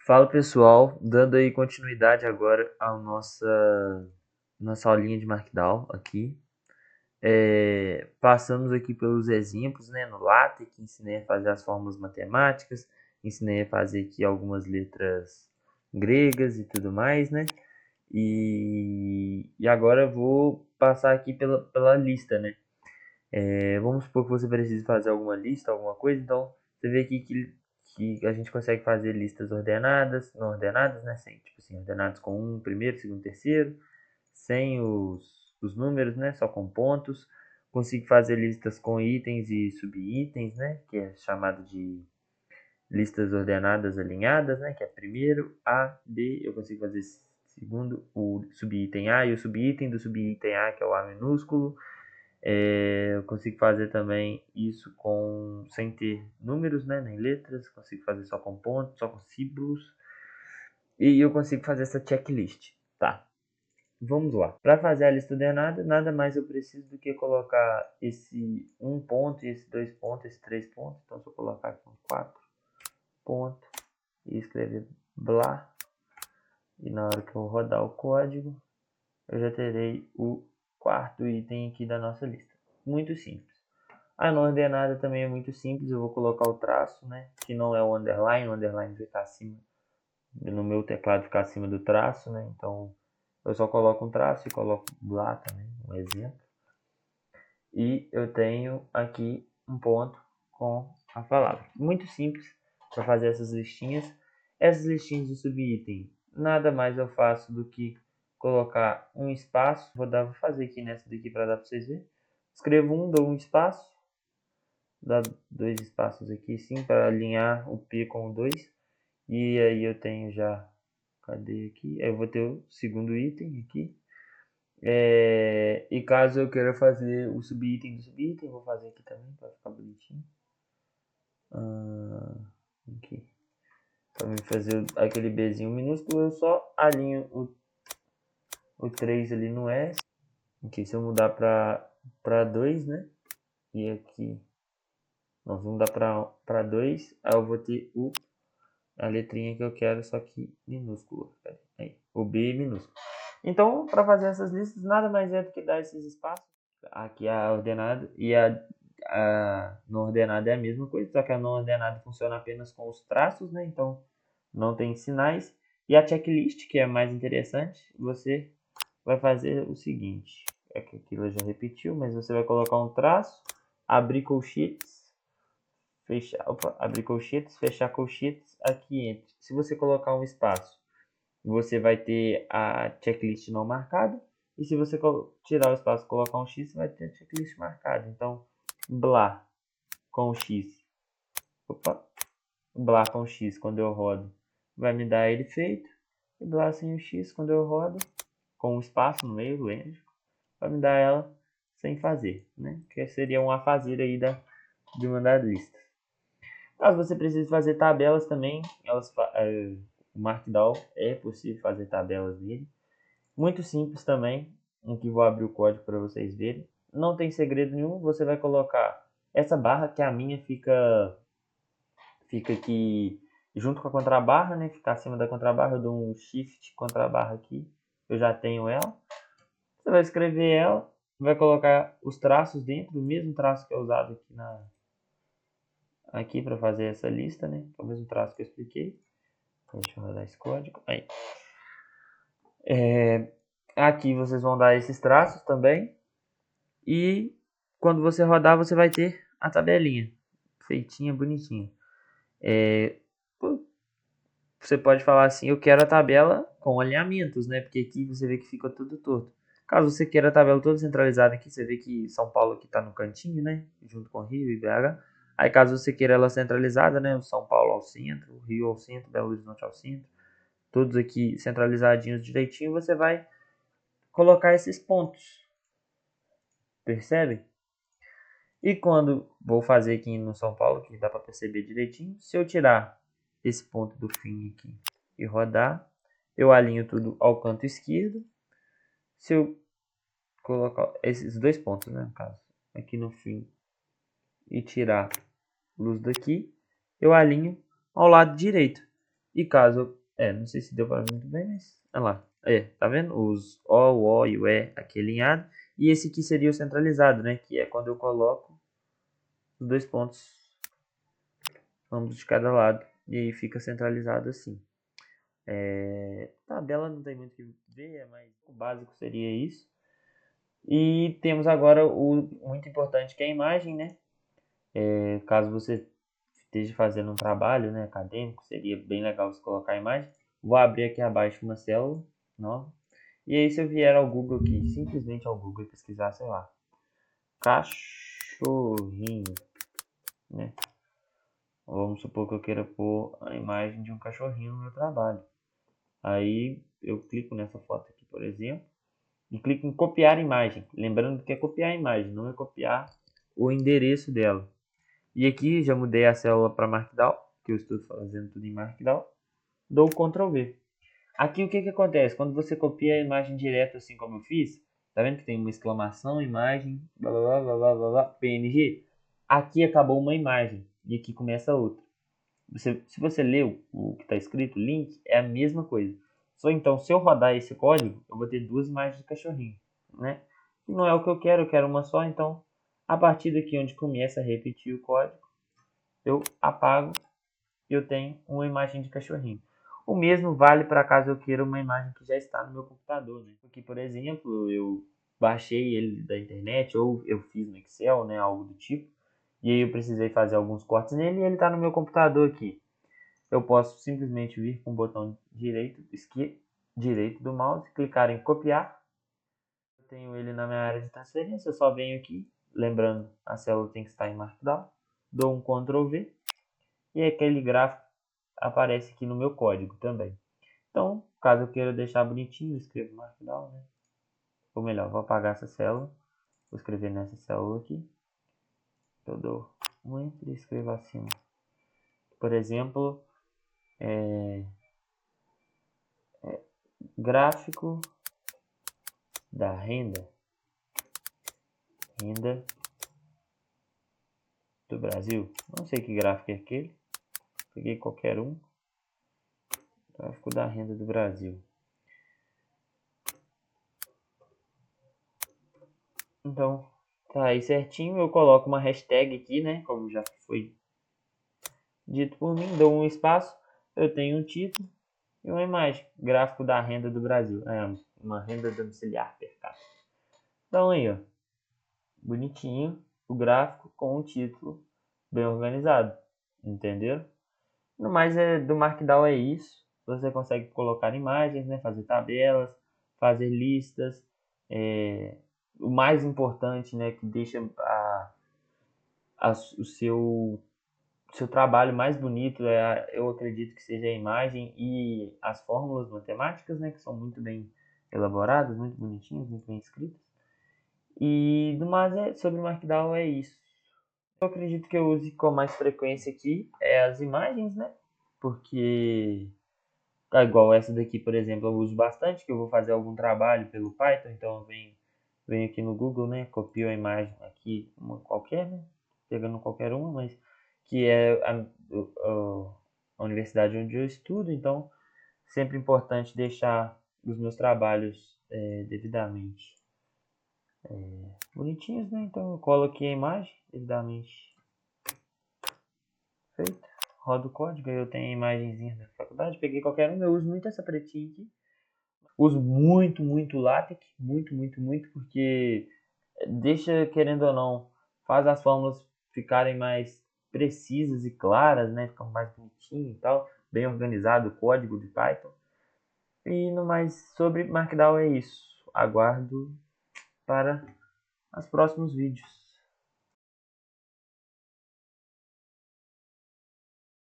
Fala pessoal, dando aí continuidade agora à nossa aulinha de Markdown aqui. Passamos aqui pelos exemplos, né, no LaTeX, ensinei a fazer as fórmulas matemáticas, ensinei a fazer aqui algumas letras gregas e tudo mais, né? E agora eu vou passar aqui pela lista, né? Vamos supor que você precise fazer alguma lista, alguma coisa, então você vê aqui que a gente consegue fazer listas ordenadas, não ordenadas, né? Sem, tipo assim, ordenadas com um, primeiro, segundo, terceiro, sem os números, né? Só com pontos. Consigo fazer listas com itens e subitens, né? Que é chamado de listas ordenadas alinhadas, né? Que é primeiro, A, B, eu consigo fazer segundo, o subitem A e o subitem do subitem A, que é o A minúsculo. Eu consigo fazer também isso sem ter números, né, nem letras. Consigo fazer só com pontos, só com símbolos. E eu consigo fazer essa checklist. Tá, vamos lá. Para fazer a lista ordenada, nada mais eu preciso do que colocar esse um ponto, esse dois pontos, esse três pontos. Então, se eu colocar aqui um 4 pontos e escrever blá, e na hora que eu rodar o código, eu já terei o quarto item aqui da nossa lista. Muito simples. A não ordenada também é muito simples, eu vou colocar o traço, né? Que não é o underline fica acima, no meu teclado fica acima do traço, né? Então eu só coloco um traço e coloco lá também, um exemplo. E eu tenho aqui um ponto com a palavra. Muito simples para fazer essas listinhas. Essas listinhas de subitem, nada mais eu faço do que colocar um espaço. Vou fazer aqui nessa daqui para dar para vocês verem. Escrevo um, dou um espaço. Dá dois espaços aqui sim para alinhar o P com o 2. E aí eu tenho já, cadê aqui? Eu vou ter o segundo item aqui. E caso eu queira fazer o subitem do subitem, vou fazer aqui também para ficar bonitinho. Aqui. Para mim fazer aquele Bzinho minúsculo, eu só alinho o 3 ali no S. Aqui, se eu mudar para 2, né? E aqui nós vamos dar para 2, aí eu vou ter a letrinha que eu quero, só que minúscula. Aí, o B minúsculo. Então, para fazer essas listas, nada mais é do que dar esses espaços. Aqui a ordenada e a não ordenada é a mesma coisa, só que a não ordenada funciona apenas com os traços, né? Então, não tem sinais. E a checklist, que é mais interessante, você vai fazer o seguinte. É que aquilo já repetiu, mas você vai colocar um traço, abrir colchetes, abrir colchetes, fechar colchetes aqui entre. Se você colocar um espaço, você vai ter a checklist não marcada. E se você tirar o espaço e colocar um X, você vai ter a checklist marcada. Então, blá com o X. Opa, blá com o X quando eu rodo vai me dar ele feito. E blá sem o X quando eu rodo, com um espaço no meio, lógico, vai me dar ela sem fazer, né? Que seria um a fazer aí de uma das listas. Caso você precise fazer tabelas também, o Markdown é possível fazer tabelas nele. Muito simples também, aqui vou abrir o código para vocês verem. Não tem segredo nenhum, você vai colocar essa barra, que a minha fica aqui junto com a contrabarra, né? Fica acima da contrabarra, eu dou um shift contrabarra aqui, eu já tenho ela. Você vai escrever ela, vai colocar os traços dentro, o mesmo traço que é usado aqui para fazer essa lista, né? É o mesmo traço que eu expliquei. Deixa eu rodar esse código. Aí. Aqui vocês vão dar esses traços também. E quando você rodar, você vai ter a tabelinha feitinha, bonitinha. Você pode falar assim, eu quero a tabela com alinhamentos, né? Porque aqui você vê que fica tudo torto. Caso você queira a tabela toda centralizada aqui, você vê que São Paulo aqui está no cantinho, né? Junto com Rio e BH. Aí caso você queira ela centralizada, né? O São Paulo ao centro, o Rio ao centro, Belo Horizonte ao centro. Todos aqui centralizadinhos direitinho, você vai colocar esses pontos. Percebe? E quando vou fazer aqui no São Paulo, que dá para perceber direitinho, se eu tirar esse ponto do fim aqui e rodar, eu alinho tudo ao canto esquerdo. Se eu colocar esses dois pontos, né, no caso, aqui no fim e tirar luz daqui, eu alinho ao lado direito. E caso, não sei se deu para ver muito bem, mas, olha lá, tá vendo? Os o e o E aqui alinhado, e esse aqui seria o centralizado, né? Que é quando eu coloco os dois pontos, ambos de cada lado, e aí fica centralizado assim. Tabela não tem muito o que ver, mas o básico seria isso. E temos agora o muito importante que é a imagem, né? Caso você esteja fazendo um trabalho, né, acadêmico, seria bem legal você colocar a imagem. Vou abrir aqui abaixo uma célula nova. E aí se eu vier ao Google aqui, simplesmente ao Google e pesquisar, sei lá, cachorrinho, né? Vamos supor que eu queira pôr a imagem de um cachorrinho no meu trabalho. Aí eu clico nessa foto aqui, por exemplo, e clico em copiar imagem. Lembrando que é copiar a imagem, não é copiar o endereço dela. E aqui já mudei a célula para Markdown, que eu estou fazendo tudo em Markdown. Dou Ctrl V. Aqui o que que acontece? Quando você copia a imagem direto, assim como eu fiz, tá vendo que tem uma exclamação, imagem, blá blá blá blá blá blá, PNG? Aqui acabou uma imagem e aqui começa outra. Se você ler o que está escrito, link, é a mesma coisa. Só então, se eu rodar esse código, eu vou ter duas imagens de cachorrinho, né? E não é o que eu quero uma só, então, a partir daqui onde começa a repetir o código, eu apago e eu tenho uma imagem de cachorrinho. O mesmo vale para caso eu queira uma imagem que já está no meu computador, né? Aqui, por exemplo, eu baixei ele da internet ou eu fiz no Excel, né, algo do tipo. E aí eu precisei fazer alguns cortes nele e ele está no meu computador aqui. Eu posso simplesmente vir com o botão direito do mouse, clicar em copiar. Eu tenho ele na minha área de transferência, eu só venho aqui, lembrando, a célula tem que estar em Markdown, dou um Ctrl V e aquele gráfico aparece aqui no meu código também. Então, caso eu queira deixar bonitinho, eu escrevo Markdown, né? Ou melhor, vou apagar essa célula, vou escrever nessa célula aqui. Eu dou um Enter e escrevo acima. Por exemplo, gráfico da renda do Brasil. Não sei que gráfico é aquele, peguei qualquer um. Gráfico da renda do Brasil. Então, tá aí certinho. Eu coloco uma hashtag aqui, né? Como já foi dito por mim, dou um espaço. Eu tenho um título e uma imagem. Gráfico da renda do Brasil. Uma renda domiciliar per capita. Então aí, ó. Bonitinho o gráfico com o título bem organizado. Entendeu? No mais, do Markdown é isso. Você consegue colocar imagens, né? Fazer tabelas, fazer listas. O mais importante, né? Que deixa o seu trabalho mais bonito, eu acredito que seja a imagem e as fórmulas matemáticas, né? Que são muito bem elaboradas, muito bonitinhas, muito bem escritas. E no mais, sobre o Markdown é isso. Eu acredito que eu use com mais frequência aqui as imagens, né? Porque igual essa daqui, por exemplo, eu uso bastante, que eu vou fazer algum trabalho pelo Python, então eu venho aqui no Google, né, copio a imagem aqui, uma qualquer, né, pegando qualquer uma, mas que é a universidade onde eu estudo, então sempre importante deixar os meus trabalhos devidamente bonitinhos, né, então eu colo aqui a imagem devidamente feita, rodo o código, aí eu tenho a imagenzinha da faculdade, peguei qualquer uma, eu uso muito essa pretinha aqui. Uso muito, muito LaTeX, muito, muito, muito, porque deixa, querendo ou não, faz as fórmulas ficarem mais precisas e claras, né? Ficam mais bonitinho e tal, bem organizado o código de Python. E no mais, sobre Markdown é isso. Aguardo para os próximos vídeos.